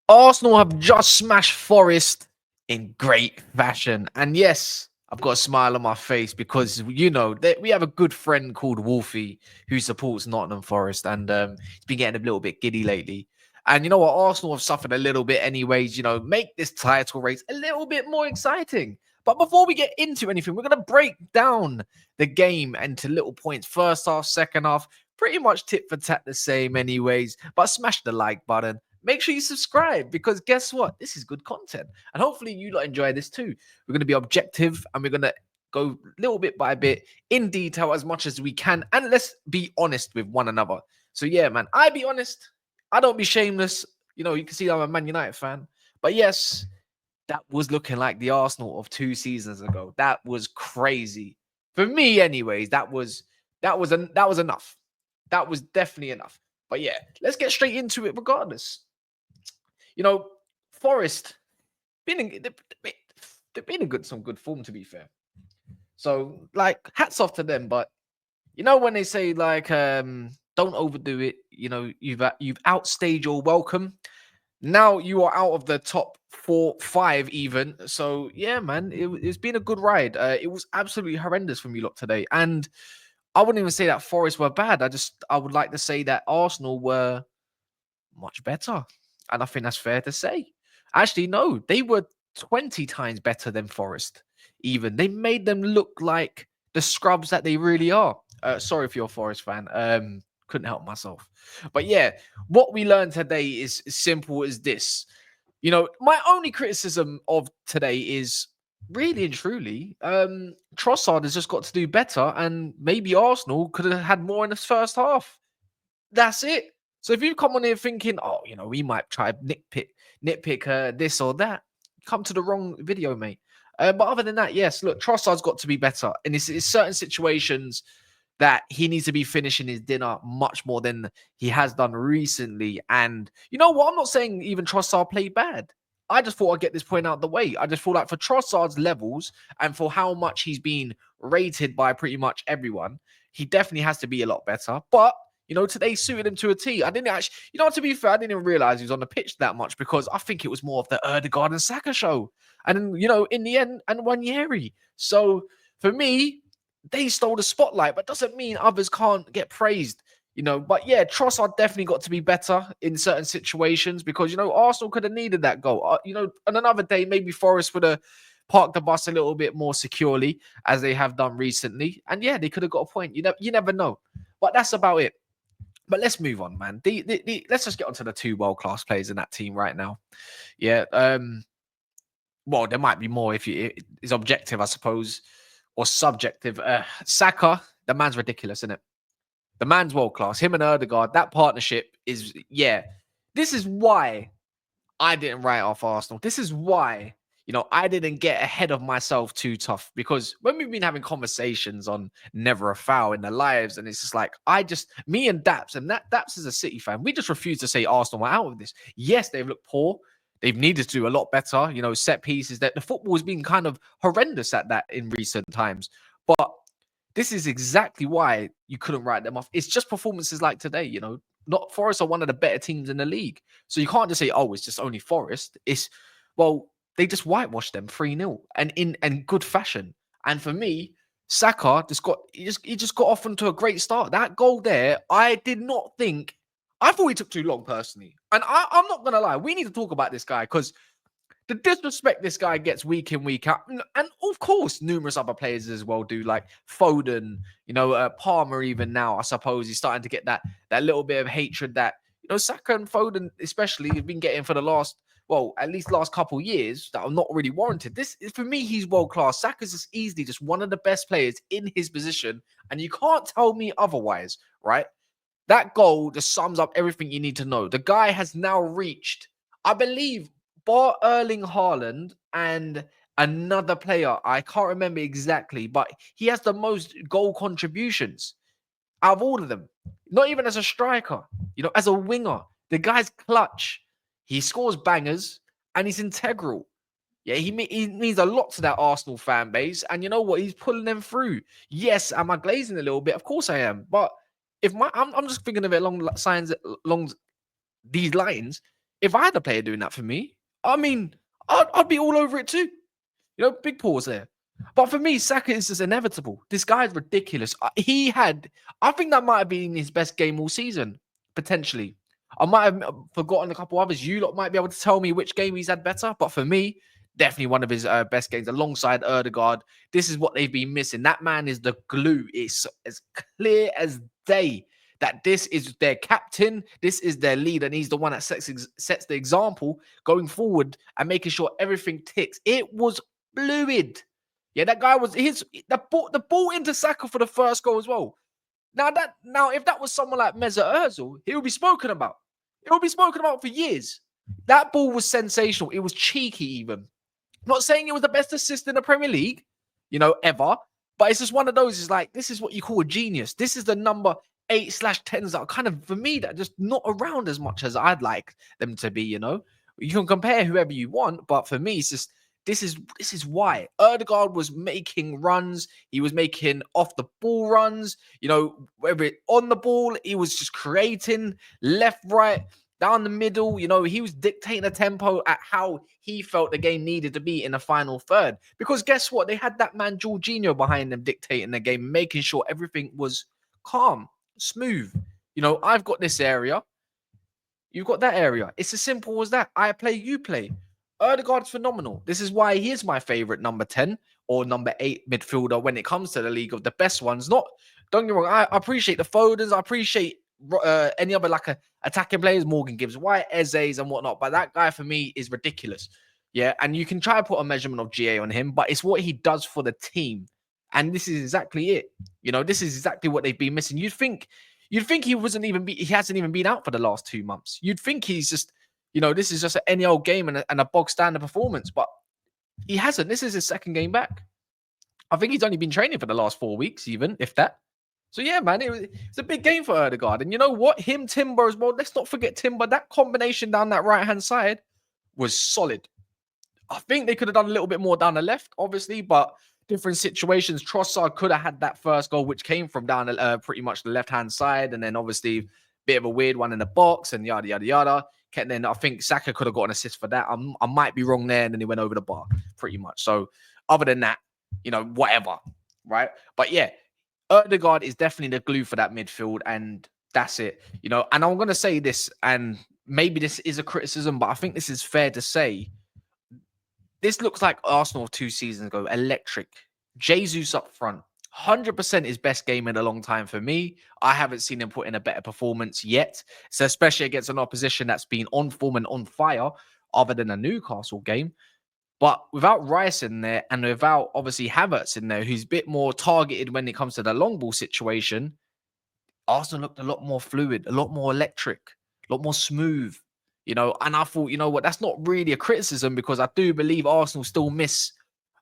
Arsenal have just smashed Forest in great fashion. And yes, I've got a smile on my face because, we have a good friend called Wolfie who supports Nottingham Forest. And he's been getting a little bit giddy lately. And you know what? Arsenal have suffered a little bit, anyways. Make this title race a little bit more exciting. But before we get into anything, we're going to break down the game into little points. First half, second half, pretty much tit for tat the same, anyways. But smash the like button. Make sure you subscribe because guess what? This is good content. And hopefully you lot enjoy this too. We're going to be objective and we're going to go little bit by bit in detail as much as we can. And let's be honest with one another. So yeah, man, I be honest. I don't be shameless. You can see I'm a Man United fan. But yes, that was looking like the Arsenal of 2 seasons ago. That was crazy. For me, anyways, that was enough. That was definitely enough. But yeah, let's get straight into it regardless. You know, Forest been in, they've been in some good form, to be fair. So like hats off to them. But when they say like don't overdo it, you've outstayed your welcome. Now you are out of the top 4, 5 even. So yeah, man, it's been a good ride. It was absolutely horrendous from you lot today. And I wouldn't even say that Forest were bad. I would like to say that Arsenal were much better. And I think that's fair to say. Actually, no, they were 20 times better than Forest, even. They made them look like the scrubs that they really are. Sorry if you're a Forest fan. Couldn't help myself. But yeah, what we learned today is as simple as this. My only criticism of today is really and truly, Trossard has just got to do better, and maybe Arsenal could have had more in the first half. That's it. So if you come on here thinking, oh, we might try nitpick this or that, come to the wrong video, mate. But other than that, yes, look, Trossard's got to be better. And it's certain situations that he needs to be finishing his dinner much more than he has done recently. And you know what? I'm not saying even Trossard played bad. I just thought I'd get this point out the way. I just feel like for Trossard's levels and for how much he's been rated by pretty much everyone, he definitely has to be a lot better. But today suited him to a T. I didn't actually, to be fair, I didn't even realize he was on the pitch that much because I think it was more of the Odegaard and Saka show. And then, in the end, and Nwaneri. So for me, they stole the spotlight, but doesn't mean others can't get praised. But yeah, Trossard definitely got to be better in certain situations because, Arsenal could have needed that goal. On another day, maybe Forest would have parked the bus a little bit more securely as they have done recently. And yeah, they could have got a point. You never know. But that's about it. But let's move on, man. Let's just get onto the 2 world-class players in that team right now. Yeah. Well, there might be more if it's objective, I suppose, or subjective. Saka, the man's ridiculous, isn't it? The man's world class. Him and Odegaard, that partnership is, yeah. This is why I didn't write off Arsenal. This is why, I didn't get ahead of myself too tough because when we've been having conversations on never a foul in their lives, and it's just like, me and Daps, and that Daps is a City fan, we just refuse to say Arsenal were out of this. Yes, they've looked poor. They've needed to do a lot better, set pieces. That the football has been kind of horrendous at that in recent times. But this is exactly why you couldn't write them off. It's just performances like today, Not Forest are one of the better teams in the league. So you can't just say, oh, it's just only Forest. Well, they just whitewashed them 3-0 and in good fashion. And for me, Saka just got off onto a great start. That goal there, I did not think. I thought he took too long personally. And I'm not gonna lie, we need to talk about this guy because the disrespect this guy gets week in, week out, and of course, numerous other players as well do, like Foden, Palmer. Even now, I suppose he's starting to get that little bit of hatred that Saka and Foden, especially, have been getting for the last, well, at least last couple of years that are not really warranted. This is, for me, he's world class. Saka's just easily just one of the best players in his position, and you can't tell me otherwise, right? That goal just sums up everything you need to know. The guy has now reached, I believe, bar Erling Haaland and another player. I can't remember exactly, but he has the most goal contributions out of all of them. Not even as a striker, as a winger. The guy's clutch. He scores bangers and he's integral. Yeah, he means a lot to that Arsenal fan base. And you know what? He's pulling them through. Yes, am I glazing a little bit? Of course I am. But if I'm just thinking of it along these lines. if I had a player doing that for me, I mean, I'd be all over it too. Big pause there. But for me, Saka is just inevitable. This guy's ridiculous. I think that might have been his best game all season, potentially. I might have forgotten a couple others. You lot might be able to tell me which game he's had better. But for me, definitely one of his best games alongside Odegaard. This is what they've been missing. That man is the glue. It's as clear as day that this is their captain. This is their leader. And he's the one that sets the example going forward and making sure everything ticks. It was fluid. Yeah, that guy was the ball into Saka for the first goal as well. Now, if that was someone like Mesut Ozil, he would be spoken about. It would be spoken about for years. That ball was sensational. It was cheeky, even. Not saying it was the best assist in the Premier League, ever. But it's just one of those. It's like, this is what you call a genius. This is the number 8/10s that are kind of, for me, that are just not around as much as I'd like them to be. You can compare whoever you want, but for me, it's just. This is why Odegaard was making runs. He was making off the ball runs. Whether it on the ball, he was just creating left, right, down the middle. He was dictating the tempo at how he felt the game needed to be in the final third. Because guess what? They had that man Jorginho behind them dictating the game, making sure everything was calm, smooth. I've got this area. You've got that area. It's as simple as that. I play, you play. Odegaard's phenomenal. This is why he is my favorite number 10 or number 8 midfielder when it comes to the league of the best ones. Don't get me wrong. I appreciate the Fodens. I appreciate any other attacking players, Morgan Gibbs White, Eze's and whatnot. But that guy for me is ridiculous. Yeah, and you can try to put a measurement of GA on him, but it's what he does for the team. And this is exactly it. This is exactly what they've been missing. You'd think he hasn't even been out for the last 2 months. You'd think he's just this is just any old game and a bog standard performance, but he hasn't. This is his second game back. I think he's only been training for the last 4 weeks, even if that. So yeah, man, it's a big game for Odegaard. And you know what? Timber as well. Let's not forget Timber. That combination down that right-hand side was solid. I think they could have done a little bit more down the left, obviously, but different situations. Trossard could have had that first goal, which came from down pretty much the left-hand side, and then obviously bit of a weird one in the box and yada, yada, yada. And then I think Saka could have got an assist for that. I might be wrong there. And then he went over the bar pretty much. So other than that, whatever. Right. But yeah, Odegaard is definitely the glue for that midfield. And that's it. And I'm going to say this, and maybe this is a criticism, but I think this is fair to say. This looks like Arsenal 2 seasons ago. Electric. Jesus up front. 100% his best game in a long time for me. I haven't seen him put in a better performance yet. So especially against an opposition that's been on form and on fire, other than a Newcastle game. But without Rice in there and without obviously Havertz in there, who's a bit more targeted when it comes to the long ball situation, Arsenal looked a lot more fluid, a lot more electric, a lot more smooth. And I thought, what, that's not really a criticism because I do believe Arsenal still miss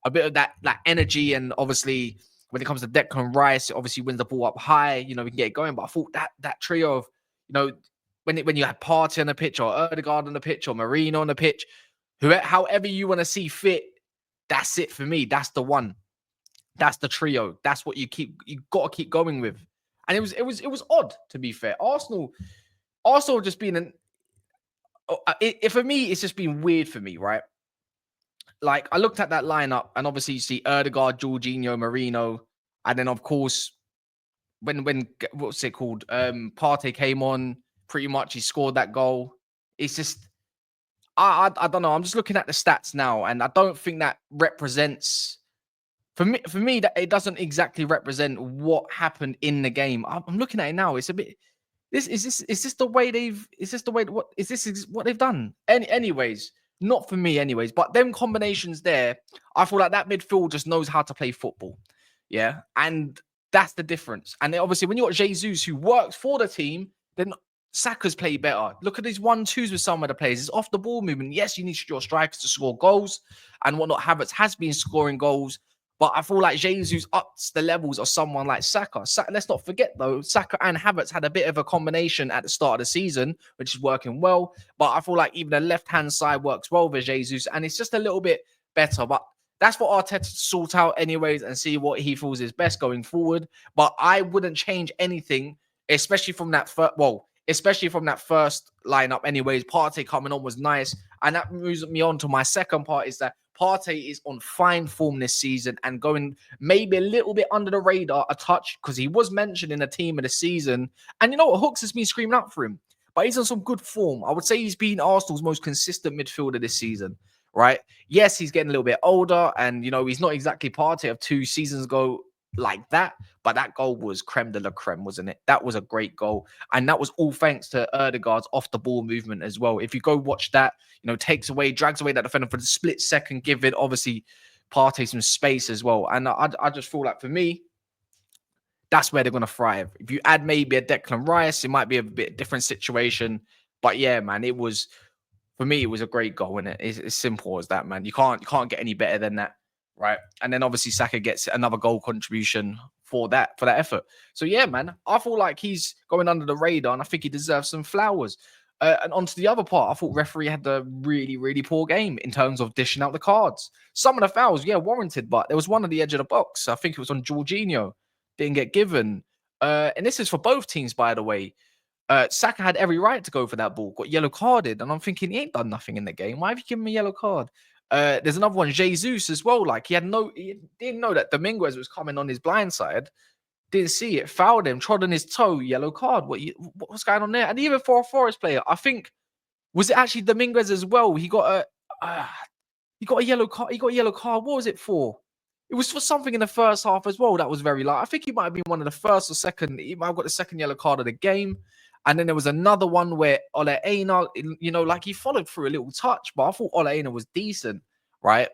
a bit of that energy and obviously when it comes to Declan Rice, it obviously wins the ball up high, we can get it going. But I thought that trio of, when you had Partey on the pitch or Odegaard on the pitch or Marino on the pitch, however you want to see fit, that's it for me. That's the one. That's the trio. That's what you got to keep going with. And it was odd, to be fair. Arsenal just being for me, it's just been weird for me, right? Like, I looked at that lineup, and obviously you see Odegaard, Jorginho, Marino, and then, of course, when what's it called? Partey came on, pretty much he scored that goal. It's just, I don't know. I'm just looking at the stats now, and I don't think that represents, for me, that it doesn't exactly represent what happened in the game. I'm looking at it now. It's a bit, is this what they've done? Anyways. Not for me anyways, but them combinations there, I feel like that midfield just knows how to play football. Yeah. And that's the difference. And obviously when you got Jesus who works for the team, then Saka's play better. Look at these 1-2s with some of the players. It's off the ball movement. Yes, you need your strikers to score goals and whatnot. Havertz has been scoring goals, but I feel like Jesus ups the levels of someone like Saka. Let's not forget, though, Saka and Havertz had a bit of a combination at the start of the season, which is working well. But I feel like even the left-hand side works well with Jesus, and it's just a little bit better. But that's for Arteta to sort out anyways and see what he feels is best going forward. But I wouldn't change anything, especially from that first. Well, especially from that first lineup. Anyways, Partey coming on was nice. And that moves me on to my second part, is that Partey is on fine form this season and going maybe a little bit under the radar a touch, because he was mentioned in the team of the season. And you know what? Hooks has been screaming out for him, but he's on some good form. I would say he's been Arsenal's most consistent midfielder this season, right? Yes, he's getting a little bit older, and you know, he's not exactly Partey of 2 seasons ago like that, but that goal was creme de la creme, wasn't it? That was a great goal, and that was all thanks to Odegaard's off the ball movement as well. If you go watch that, you know, drags away that defender for the split second, give it obviously Partey some space as well. And I just feel like, for me, that's where they're going to thrive. If you add maybe a Declan Rice, it might be a bit different situation. But yeah, man, it was, for me, it was a great goal, and it's as simple as that, man. You can't get any better than that, right? And then obviously Saka gets another goal contribution for that effort. So yeah, man, I feel like he's going under the radar, and I think he deserves some flowers. And onto the other part, I thought referee had a really, really poor game in terms of dishing out the cards. Some of the fouls, yeah, warranted, but there was one on the edge of the box. I think it was on Jorginho, didn't get given. And this is for both teams, by the way. Saka had every right to go for that ball, got yellow carded, and I'm thinking, he ain't done nothing in the game. Why have you given me a yellow card? There's another one, Jesus as well. Like, he didn't know that Dominguez was coming on his blind side. Didn't see it, fouled him, trod on his toe, yellow card. What's going on there? And even for a Forest player, I think, was it actually Dominguez as well? He got a yellow card. He got a yellow card. What was it for? It was for something in the first half as well. That was very light. I think he might have been one of the first or second. He might have got the second yellow card of the game. And then there was another one where Ole Einar, you know, like, he followed through a little touch, but I thought Ole Einar was decent, right?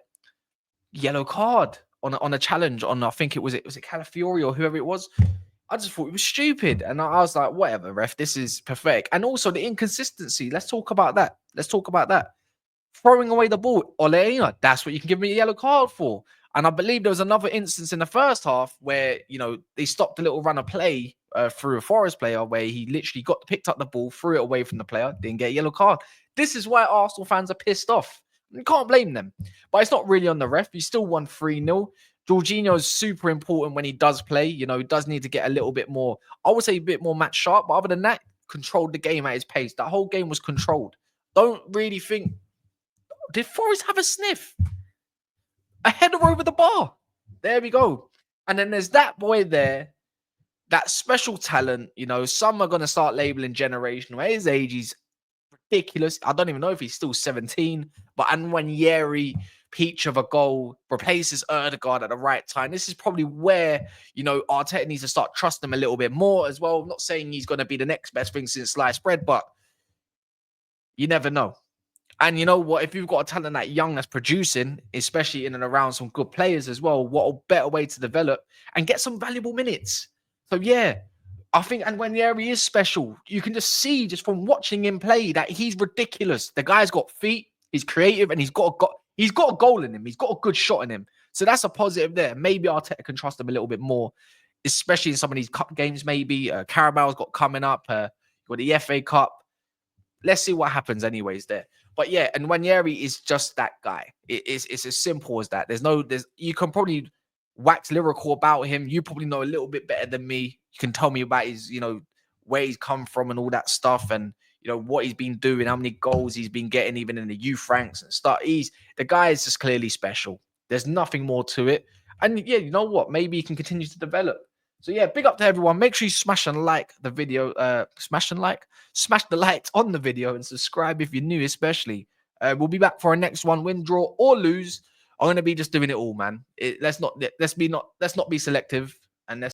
Yellow card on a challenge on, I think was it Calafiori or whoever it was. I just thought it was stupid. And I was like, whatever, ref, this is pathetic. And also the inconsistency. Let's talk about that. Throwing away the ball, Ole Einar, that's what you can give me a yellow card for. And I believe there was another instance in the first half where, you know, they stopped a little run of play through a Forest player where he literally picked up the ball, threw it away from the player, didn't get a yellow card. This is why Arsenal fans are pissed off. You can't blame them. But it's not really on the ref. You still won 3-0. Jorginho is super important when he does play. You know, he does need to get a little bit more, I would say a bit more match sharp. But other than that, controlled the game at his pace. That whole game was controlled. Don't really think, did Forest have a sniff? A header over the bar. There we go. And then there's that boy there, that special talent. You know, some are going to start labeling generational. At his age, he's ridiculous. I don't even know if he's still 17. But Nwaneri, peach of a goal, replaces Odegaard at the right time. This is probably where, you know, Arteta needs to start trusting him a little bit more as well. I'm not saying he's going to be the next best thing since sliced bread, but you never know. And you know what? If you've got a talent that young that's producing, especially in and around some good players as well, what a better way to develop and get some valuable minutes. So yeah, I think Nwaneri is special. You can just see, just from watching him play, that he's ridiculous. The guy's got feet, he's creative, and he's got a goal in him. He's got a good shot in him. So that's a positive there. Maybe Arteta can trust him a little bit more, especially in some of these cup games. Maybe Carabao's got coming up. Got the FA Cup. Let's see what happens anyways there. But yeah, and Nwaneri is just that guy. It's as simple as that. You can probably wax lyrical about him. You probably know a little bit better than me. You can tell me about his, you know, where he's come from and all that stuff, and you know what he's been doing, how many goals he's been getting, even in the youth ranks and stuff. The guy is just clearly special. There's nothing more to it. And yeah, you know what? Maybe he can continue to develop. So yeah, big up to everyone. Make sure you smash and like the video. Smash the likes on the video, and subscribe if you're new, especially. We'll be back for our next one, win, draw, or lose. I'm gonna be just doing it all, man. Let's not be selective.